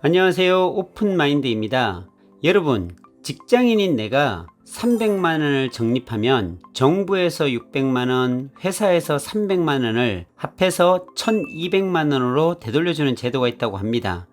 안녕하세요. 오픈마인드입니다. 여러분, 직장인인 내가 300만원을 적립하면 정부에서 600만원, 회사에서 300만원을 합해서 1200만원으로 되돌려주는 제도가 있다고 합니다.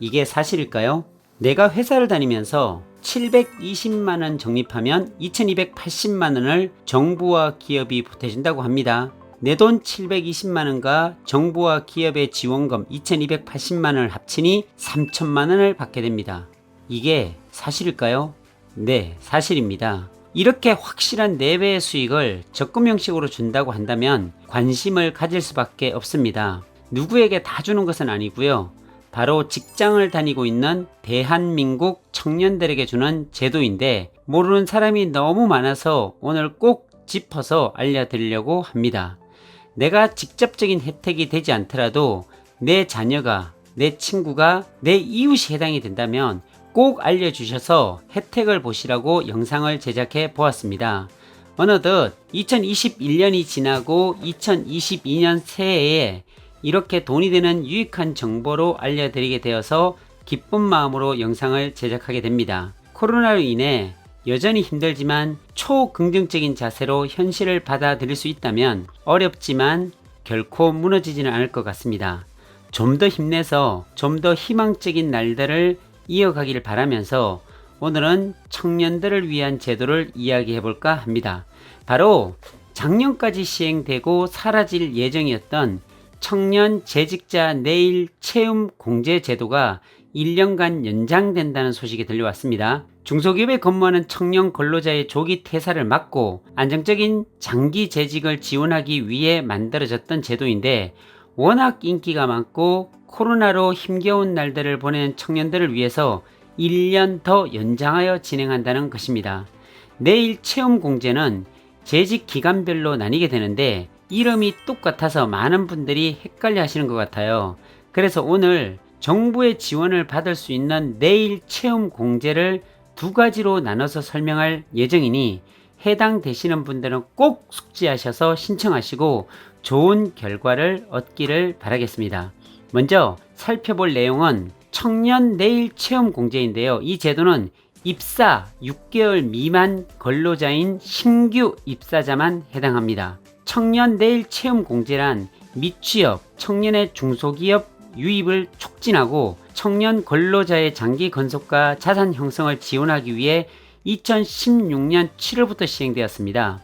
이게 사실일까요? 내가 회사를 다니면서 720만원 적립하면 2280만원을 정부와 기업이 보태준다고 합니다. 내 돈 720만원과 정부와 기업의 지원금 2280만원을 합치니 3000만원을 받게 됩니다. 이게 사실일까요? 네, 사실입니다. 이렇게 확실한 4배의 수익을 적금 형식으로 준다고 한다면 관심을 가질 수밖에 없습니다. 누구에게 다 주는 것은 아니고요. 바로 직장을 다니고 있는 대한민국 청년들에게 주는 제도인데 모르는 사람이 너무 많아서 오늘 꼭 짚어서 알려드리려고 합니다. 내가 직접적인 혜택이 되지 않더라도 내 자녀가, 내 친구가, 내 이웃이 해당이 된다면 꼭 알려주셔서 혜택을 보시라고 영상을 제작해 보았습니다. 어느덧 2021년이 지나고 2022년 새해에 이렇게 돈이 되는 유익한 정보로 알려드리게 되어서 기쁜 마음으로 영상을 제작하게 됩니다. 코로나로 인해 여전히 힘들지만 초긍정적인 자세로 현실을 받아들일 수 있다면 어렵지만 결코 무너지지는 않을 것 같습니다. 좀 더 힘내서 좀 더 희망적인 날들을 이어가기를 바라면서 오늘은 청년들을 위한 제도를 이야기해 볼까 합니다. 바로 작년까지 시행되고 사라질 예정이었던 청년 재직자 내일 채움 공제 제도가 1년간 연장된다는 소식이 들려왔습니다. 중소기업에 근무하는 청년 근로자의 조기 퇴사를 막고 안정적인 장기 재직을 지원하기 위해 만들어졌던 제도인데 워낙 인기가 많고 코로나로 힘겨운 날들을 보내는 청년들을 위해서 1년 더 연장하여 진행한다는 것입니다. 내일 채움 공제는 재직 기간별로 나뉘게 되는데 이름이 똑같아서 많은 분들이 헷갈려 하시는 것 같아요. 그래서 오늘 정부의 지원을 받을 수 있는 내일 채움 공제를 두 가지로 나눠서 설명할 예정이니 해당되시는 분들은 꼭 숙지하셔서 신청하시고 좋은 결과를 얻기를 바라겠습니다. 먼저 살펴볼 내용은 청년 내일 채움 공제인데요. 이 제도는 입사 6개월 미만 근로자인 신규 입사자만 해당합니다. 청년 내일 채움 공제란 미취업, 청년의 중소기업 유입을 촉진하고 청년 근로자의 장기 건속과 자산 형성을 지원하기 위해 2016년 7월부터 시행되었습니다.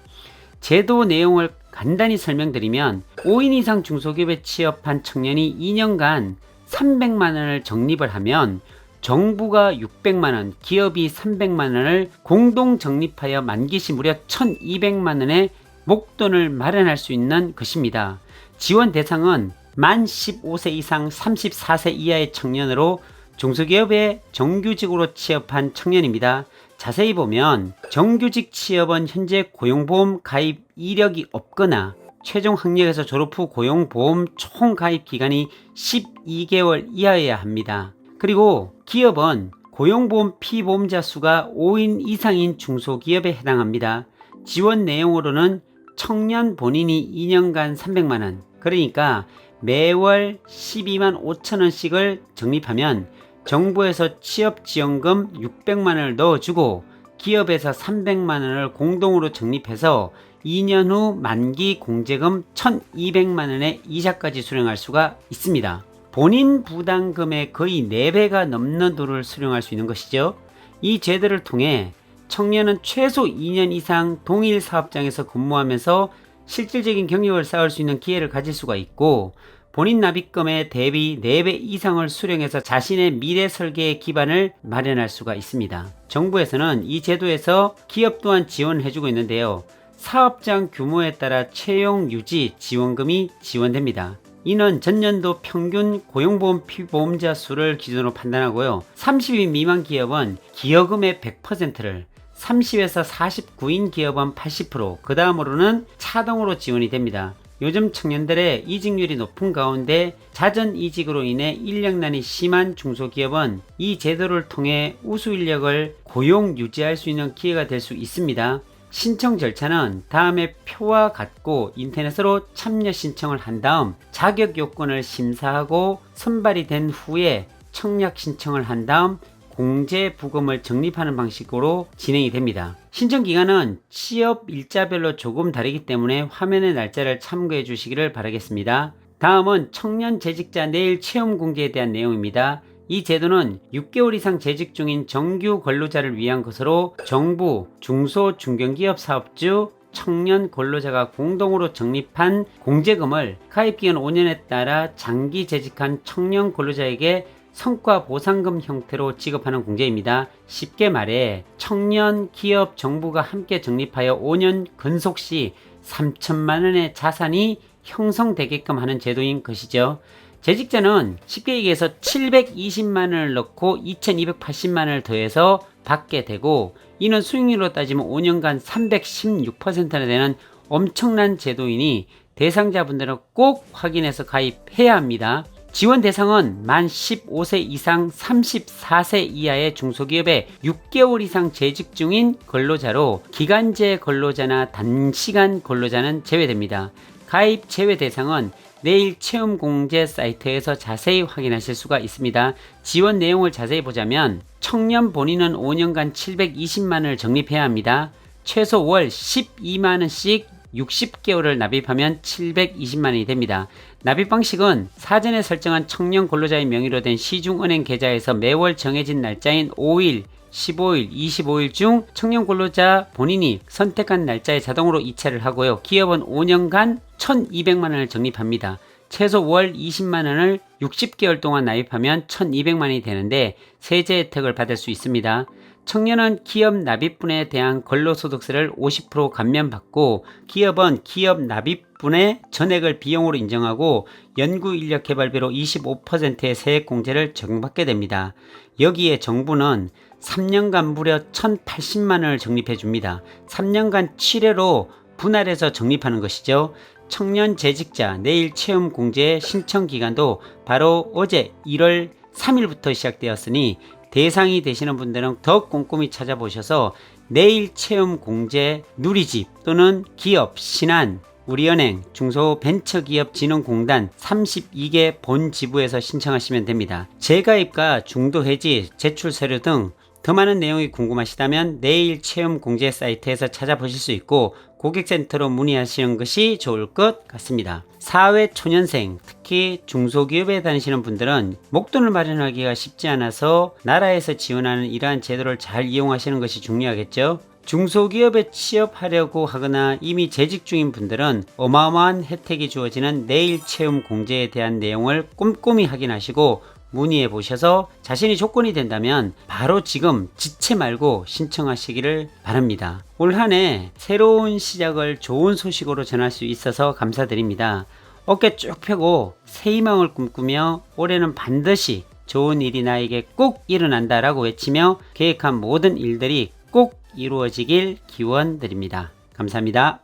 제도 내용을 간단히 설명드리면 5인 이상 중소기업에 취업한 청년이 2년간 300만원을 적립을 하면 정부가 600만원, 기업이 300만원을 공동 적립하여 만기 시 무려 1200만원의 목돈을 마련할 수 있는 것입니다. 지원 대상은 만 15세 이상 34세 이하의 청년으로 중소기업에 정규직으로 취업한 청년입니다. 자세히 보면 정규직 취업은 현재 고용보험 가입 이력이 없거나 최종 학력에서 졸업 후 고용보험 총 가입 기간이 12개월 이하여야 합니다. 그리고 기업은 고용보험 피보험자 수가 5인 이상인 중소기업에 해당합니다. 지원 내용으로는 청년 본인이 2년간 300만원, 그러니까 매월 12만 5천원씩을 적립하면 정부에서 취업지원금 600만원을 넣어주고 기업에서 300만원을 공동으로 적립해서 2년 후 만기 공제금 1200만원의 이자까지 수령할 수가 있습니다. 본인 부담금의 거의 4배가 넘는 돈을 수령할 수 있는 것이죠. 이 제도를 통해 청년은 최소 2년 이상 동일 사업장에서 근무하면서 실질적인 경력을 쌓을 수 있는 기회를 가질 수가 있고 본인 납입금의 대비 4배 이상을 수령해서 자신의 미래 설계의 기반을 마련할 수가 있습니다. 정부에서는 이 제도에서 기업 또한 지원을 해주고 있는데요. 사업장 규모에 따라 채용 유지 지원금이 지원됩니다. 이는 전년도 평균 고용보험 피보험자 수를 기준으로 판단하고요. 30인 미만 기업은 기여금의 100%를 30에서 49인 기업은 80%, 그 다음으로는 차등으로 지원이 됩니다. 요즘 청년들의 이직률이 높은 가운데 잦은 이직으로 인해 인력난이 심한 중소기업은 이 제도를 통해 우수 인력을 고용 유지할 수 있는 기회가 될 수 있습니다. 신청 절차는 다음에 표와 같고 인터넷으로 참여 신청을 한 다음 자격 요건을 심사하고 선발이 된 후에 청약 신청을 한 다음 공제 부금을 적립하는 방식으로 진행이 됩니다. 신청 기간은 취업 일자별로 조금 다르기 때문에 화면의 날짜를 참고해 주시기를 바라겠습니다. 다음은 청년 재직자 내일 체험 공제에 대한 내용입니다. 이 제도는 6개월 이상 재직 중인 정규 근로자를 위한 것으로 정부, 중소, 중견기업 사업주, 청년 근로자가 공동으로 적립한 공제금을 가입기간 5년에 따라 장기 재직한 청년 근로자에게 성과 보상금 형태로 지급하는 공제입니다. 쉽게 말해 청년, 기업, 정부가 함께 적립하여 5년 근속 시 3천만 원의 자산이 형성되게끔 하는 제도인 것이죠. 재직자는 쉽게 얘기해서 720만 원을 넣고 2280만 원을 더해서 받게 되고, 이는 수익률로 따지면 5년간 316%나 되는 엄청난 제도이니 대상자분들은 꼭 확인해서 가입해야 합니다. 지원 대상은 만 15세 이상 34세 이하의 중소기업에 6개월 이상 재직 중인 근로자로 기간제 근로자나 단시간 근로자는 제외됩니다. 가입 제외 대상은 내일 체험 공제 사이트에서 자세히 확인하실 수가 있습니다. 지원 내용을 자세히 보자면 청년 본인은 5년간 720만원을 적립해야 합니다. 최소 월 12만원씩 60개월을 납입하면 720만원이 됩니다. 납입 방식은 사전에 설정한 청년 근로자의 명의로 된 시중은행 계좌에서 매월 정해진 날짜인 5일, 15일, 25일 중 청년 근로자 본인이 선택한 날짜에 자동으로 이체를 하고요. 기업은 5년간 1200만원을 적립합니다. 최소 월 20만원을 60개월 동안 납입하면 1200만원이 되는데 세제 혜택을 받을 수 있습니다. 청년은 기업 납입분에 대한 근로소득세를 50% 감면받고, 기업은 기업 납입분의 전액을 비용으로 인정하고 연구인력개발비로 25%의 세액공제를 적용받게 됩니다. 여기에 정부는 3년간 무려 1080만원을 적립해 줍니다. 3년간 7회로 분할해서 적립하는 것이죠. 청년 재직자 내일 체험 공제 신청 기간도 바로 어제 1월 3일부터 시작되었으니 대상이 되시는 분들은 더 꼼꼼히 찾아보셔서 내일 체험 공제 누리집 또는 기업, 신한, 우리은행, 중소벤처기업진흥공단 32개 본지부에서 신청하시면 됩니다. 재가입과 중도해지, 제출 서류 등 더 많은 내용이 궁금하시다면 내일 체험 공제 사이트에서 찾아보실 수 있고 고객센터로 문의하시는 것이 좋을 것 같습니다. 사회초년생, 특히 중소기업에 다니시는 분들은 목돈을 마련하기가 쉽지 않아서 나라에서 지원하는 이러한 제도를 잘 이용하시는 것이 중요하겠죠. 중소기업에 취업하려고 하거나 이미 재직 중인 분들은 어마어마한 혜택이 주어지는 내일 체험 공제에 대한 내용을 꼼꼼히 확인하시고 문의해 보셔서 자신이 조건이 된다면 바로 지금 지체 말고 신청하시기를 바랍니다. 올 한 해 새로운 시작을 좋은 소식으로 전할 수 있어서 감사드립니다. 어깨 쭉 펴고 새 희망을 꿈꾸며 올해는 반드시 좋은 일이 나에게 꼭 일어난다 라고 외치며 계획한 모든 일들이 꼭 이루어지길 기원드립니다. 감사합니다.